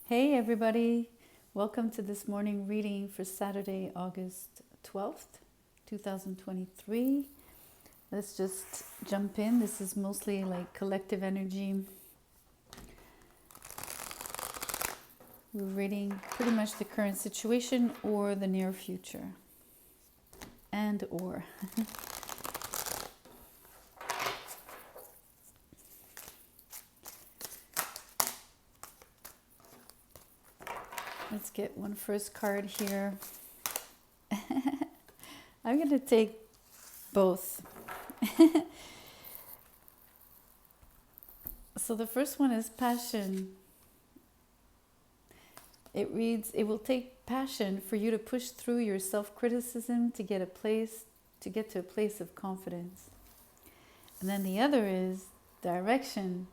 Hey everybody, welcome to this morning reading for Saturday, August 12th, 2023. Let's just jump in. This is mostly like collective energy. We're reading pretty much the current situation or the near future. And or. Let's get one first card here. I'm going to take both. So the first one is passion. It reads, it will take passion for you to push through your self-criticism to get to a place of confidence. And then the other is direction.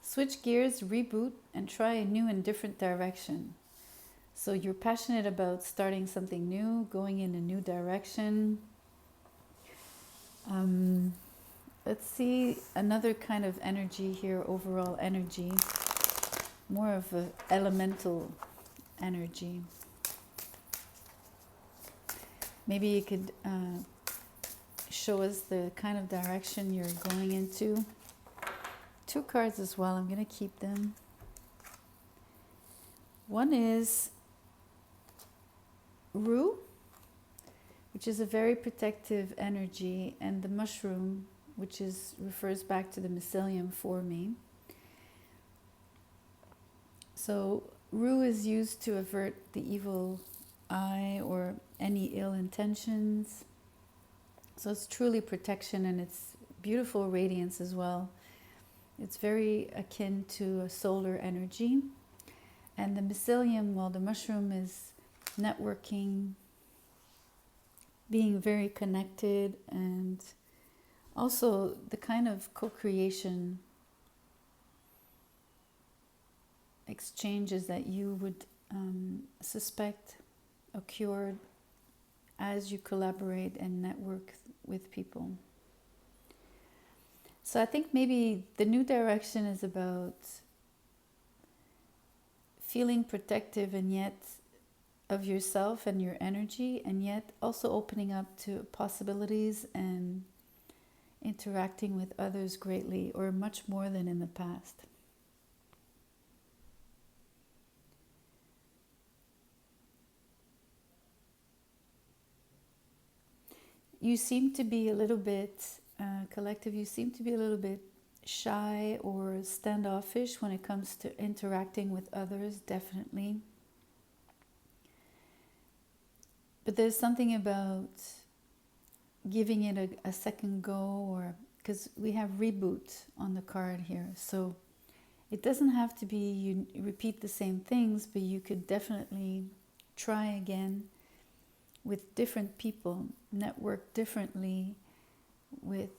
Switch gears, reboot, and try a new and different direction. So you're passionate about starting something new, going in a new direction. Let's see another kind of energy here, overall energy. More of an elemental energy. Maybe you could show us the kind of direction you're going into. Two cards as well, I'm going to keep them. One is Rue, which is a very protective energy, and the mushroom, which refers back to the mycelium for me. So Rue is used to avert the evil eye or any ill intentions. So it's truly protection, and it's beautiful radiance as well. It's very akin to a solar energy. And the mycelium, well, the mushroom is networking, being very connected, and also the kind of co-creation exchanges that you would suspect occurred as you collaborate and network with people. So I think maybe the new direction is about feeling protective and yet of yourself and your energy, and yet also opening up to possibilities and interacting with others greatly, or much more than in the past. You seem to be a little bit, collective, you seem to be a little bit shy or standoffish when it comes to interacting with others, definitely. But there's something about giving it a second go, or because we have reboot on the card here. So it doesn't have to be you repeat the same things, but you could definitely try again with different people, network differently with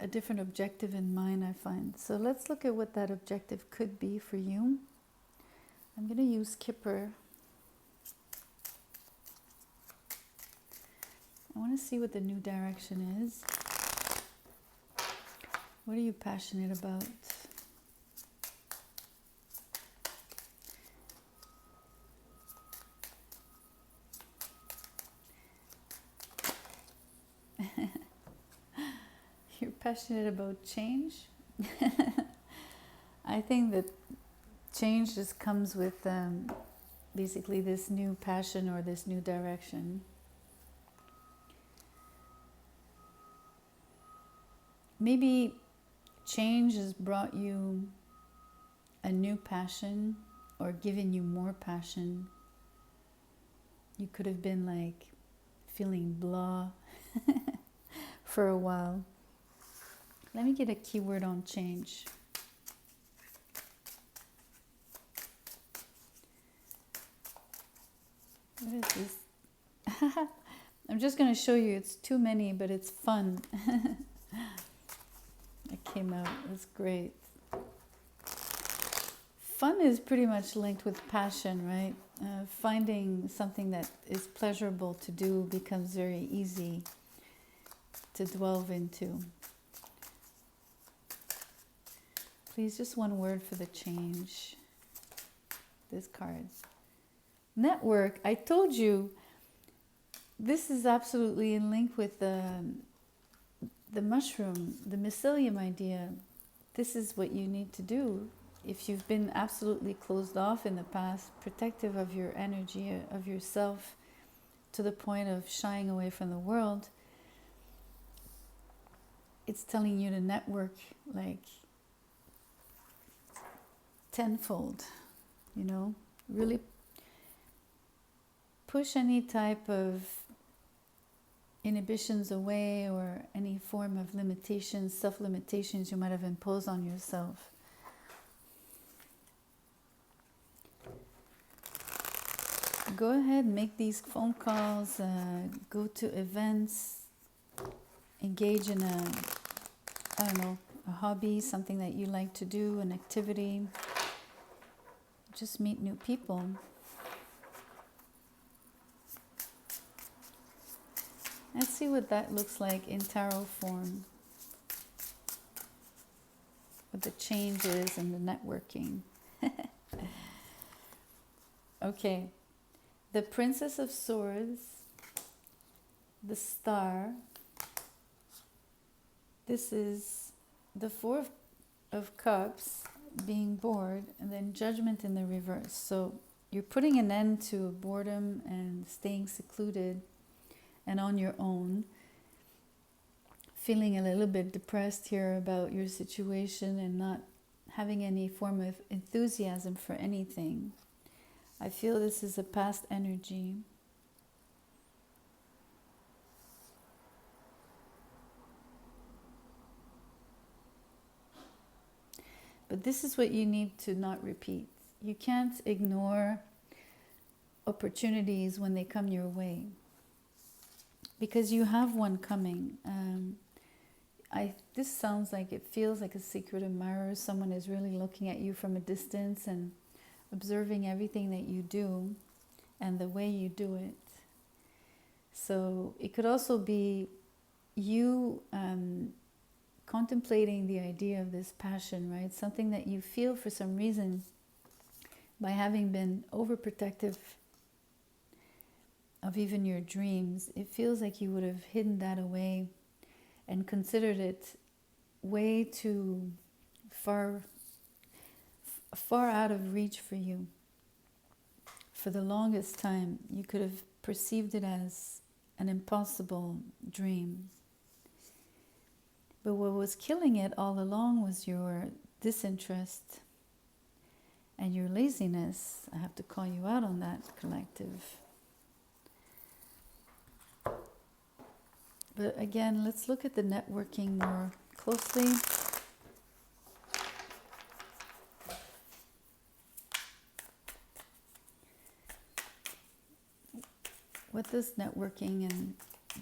a different objective in mind, I find. So let's look at what that objective could be for you. I'm going to use Kipper. I want to see what the new direction is. What are you passionate about? You're passionate about change? I think that change just comes with basically this new passion or this new direction. Maybe change has brought you a new passion or given you more passion. You could have been like feeling blah for a while. Let me get a keyword on change. What is this? I'm just going to show you. It's too many, but it's fun. It came out. It's great. Fun is pretty much linked with passion, right? Finding something that is pleasurable to do becomes very easy to delve into. Please, just one word for the change. this card. Network, I told you, this is absolutely in link with the mushroom, the mycelium idea. This is what you need to do. If you've been absolutely closed off in the past, protective of your energy, of yourself, to the point of shying away from the world, it's telling you to network like tenfold, really push any type of inhibitions away or any form of limitations, self-limitations you might have imposed on yourself. Go ahead, make these phone calls, go to events, engage in a hobby, something that you like to do, an activity. Just meet new people. Let's see what that looks like in tarot form, with the changes and the networking. Okay, the Princess of Swords, the Star. This is the Four of Cups, being bored, and then Judgment in the reverse. So you're putting an end to boredom and staying secluded and on your own, feeling a little bit depressed here about your situation and not having any form of enthusiasm for anything. I feel this is a past energy. But this is what you need to not repeat. You can't ignore opportunities when they come your way, because you have one coming. This sounds like, it feels like a secret admirer. Someone is really looking at you from a distance and observing everything that you do and the way you do it. So it could also be you contemplating the idea of this passion, right? Something that you feel for some reason, by having been overprotective of even your dreams, it feels like you would have hidden that away and considered it way too far out of reach for you. For the longest time, you could have perceived it as an impossible dream. But what was killing it all along was your disinterest and your laziness. I have to call you out on that, collective. But again, let's look at the networking more closely. What does networking and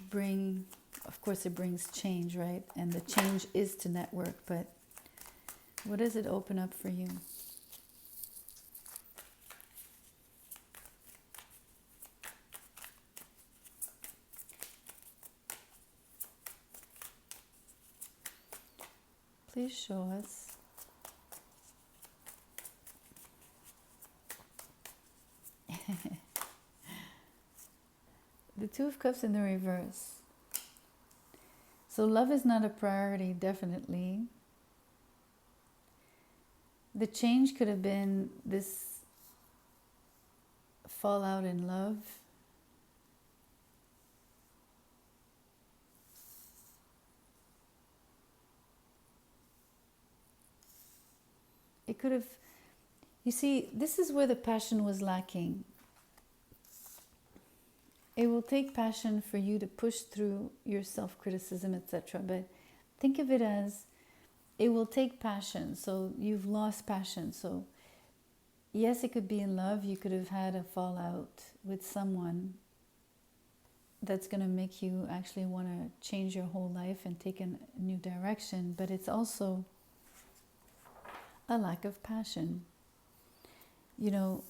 bring? Of course, it brings change, right? And the change is to network, but what does it open up for you? Please show us. The Two of Cups in the reverse. So love is not a priority, definitely. The change could have been this fallout in love. It could have, you see, this is where the passion was lacking. It will take passion for you to push through your self-criticism, etc. But think of it as, it will take passion. So you've lost passion. So yes, it could be in love. You could have had a fallout with someone that's going to make you actually want to change your whole life and take a new direction. But it's also a lack of passion. You know,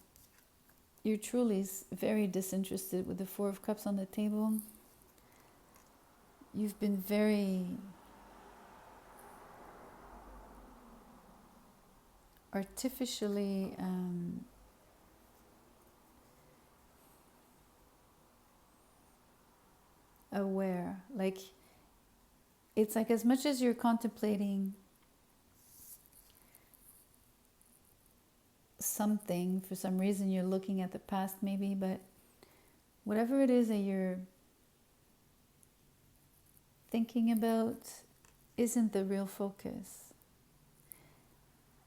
you're truly very disinterested with the Four of Cups on the table. You've been very artificially it's like as much as you're contemplating something, for some reason you're looking at the past maybe, but whatever it is that you're thinking about isn't the real focus.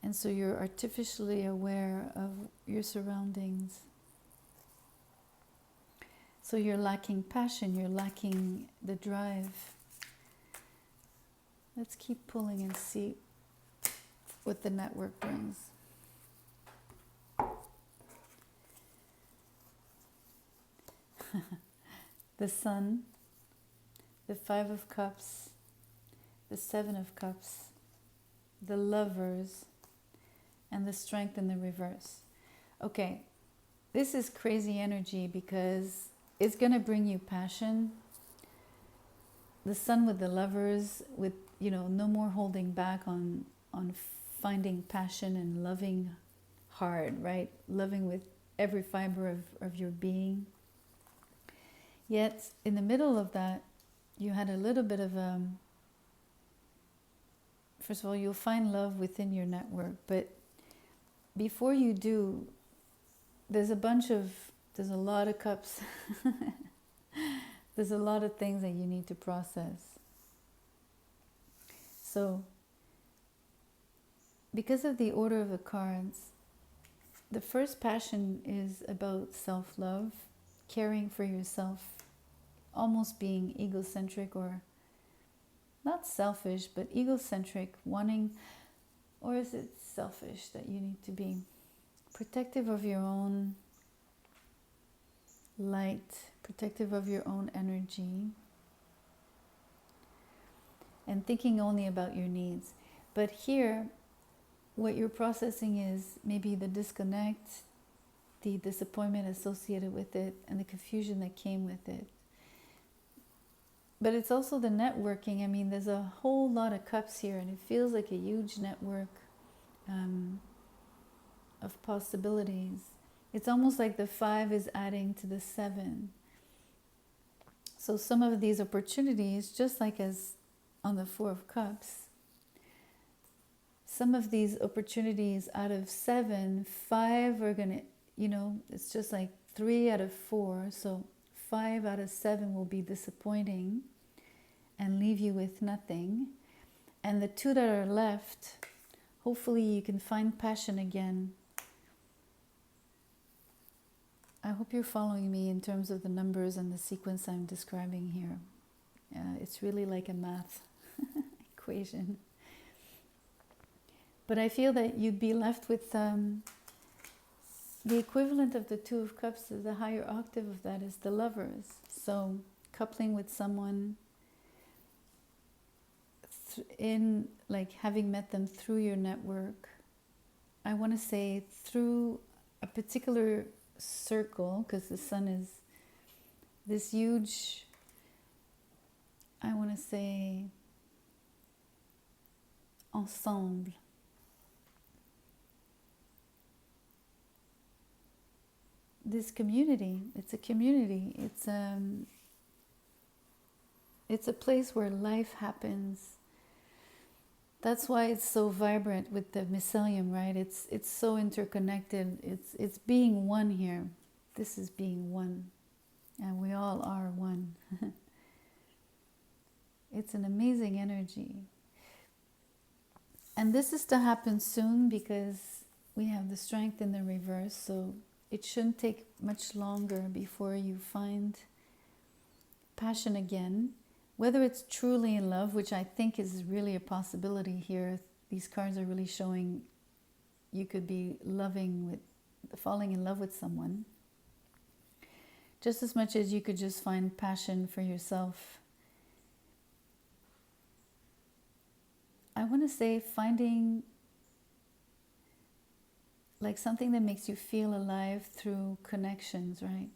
And so you're artificially aware of your surroundings. So you're lacking passion, you're lacking the drive. Let's keep pulling and see what the network brings. The Sun, the Five of Cups, the Seven of Cups, the Lovers, and the Strength in the reverse. Okay, this is crazy energy because it's going to bring you passion. The Sun with the Lovers, with, you know, no more holding back on finding passion and loving hard, right? Loving with every fiber of your being. Yet, in the middle of that, you had a little bit of first of all, you'll find love within your network, but before you do, there's a lot of cups. There's a lot of things that you need to process. So, because of the order of the cards, the first passion is about self-love, caring for yourself, almost being egocentric, or not selfish, but egocentric, wanting, or is it selfish that you need to be protective of your own light, protective of your own energy, and thinking only about your needs. But here, what you're processing is maybe the disconnect, the disappointment associated with it, and the confusion that came with it. But it's also the networking. I mean, there's a whole lot of cups here, and it feels like a huge network of possibilities. It's almost like the 5 is adding to the 7. So some of these opportunities, just like as on the 4 of Cups, some of these opportunities out of 7, 5 are going to, you know, it's just like 3 out of 4. So 5 out of 7 will be disappointing and leave you with nothing. And the 2 that are left, hopefully you can find passion again. I hope you're following me in terms of the numbers and the sequence I'm describing here. It's really like a math equation. But I feel that you'd be left with the equivalent of the 2 of Cups. The higher octave of that is the Lovers. So coupling with someone in, like, having met them through your network. I want to say through a particular circle, because the Sun is this huge, I want to say, ensemble. This community, it's a community. It's a place where life happens. That's why it's so vibrant with the mycelium, right? It's so interconnected. It's being one here. This is being one, and we all are one. It's an amazing energy, and this is to happen soon because we have the Strength in the reverse. So it shouldn't take much longer before you find passion again. Whether it's truly in love, which I think is really a possibility here. These cards are really showing you could be falling in love with someone. Just as much as you could just find passion for yourself. I want to say finding like something that makes you feel alive through connections, right?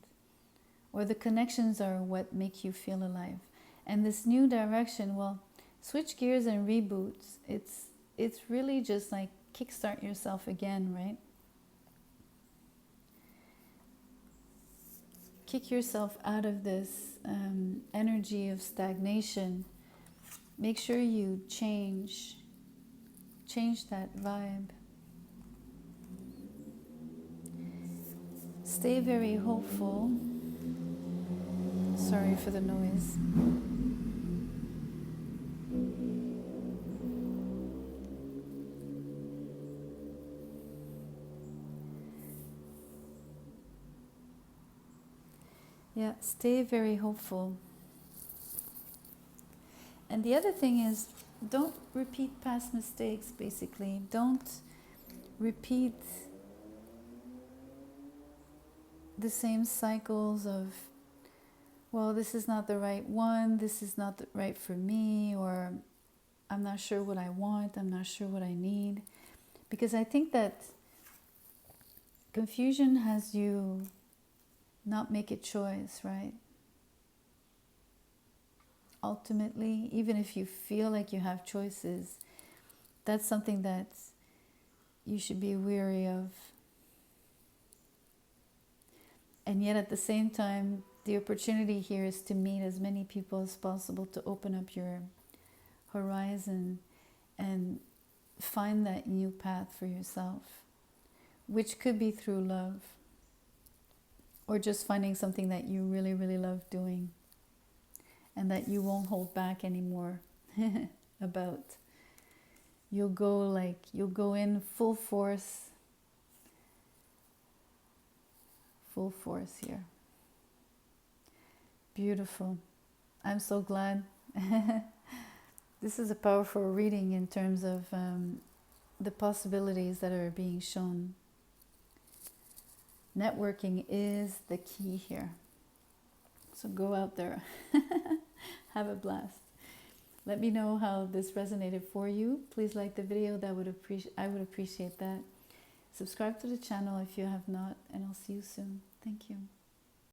Or the connections are what make you feel alive. And this new direction, well, switch gears and reboots. It's really just like kickstart yourself again, right? Kick yourself out of this energy of stagnation make sure you change that vibe. Stay very hopeful. Sorry for the noise. Yeah, stay very hopeful. And the other thing is, don't repeat past mistakes, basically. Don't repeat the same cycles of, well, this is not the right one, this is not right for me, or I'm not sure what I want, I'm not sure what I need. Because I think that confusion has you not make a choice, right? Ultimately, even if you feel like you have choices, that's something that you should be wary of. And yet at the same time, the opportunity here is to meet as many people as possible, to open up your horizon and find that new path for yourself, which could be through love, or just finding something that you really, really love doing and that you won't hold back anymore about. You'll go in full force here. Beautiful. I'm so glad. This is a powerful reading in terms of the possibilities that are being shown. Networking is the key here. So go out there. Have a blast. Let me know how this resonated for you. Please like the video. I would appreciate that. Subscribe to the channel if you have not, and I'll see you soon. Thank you.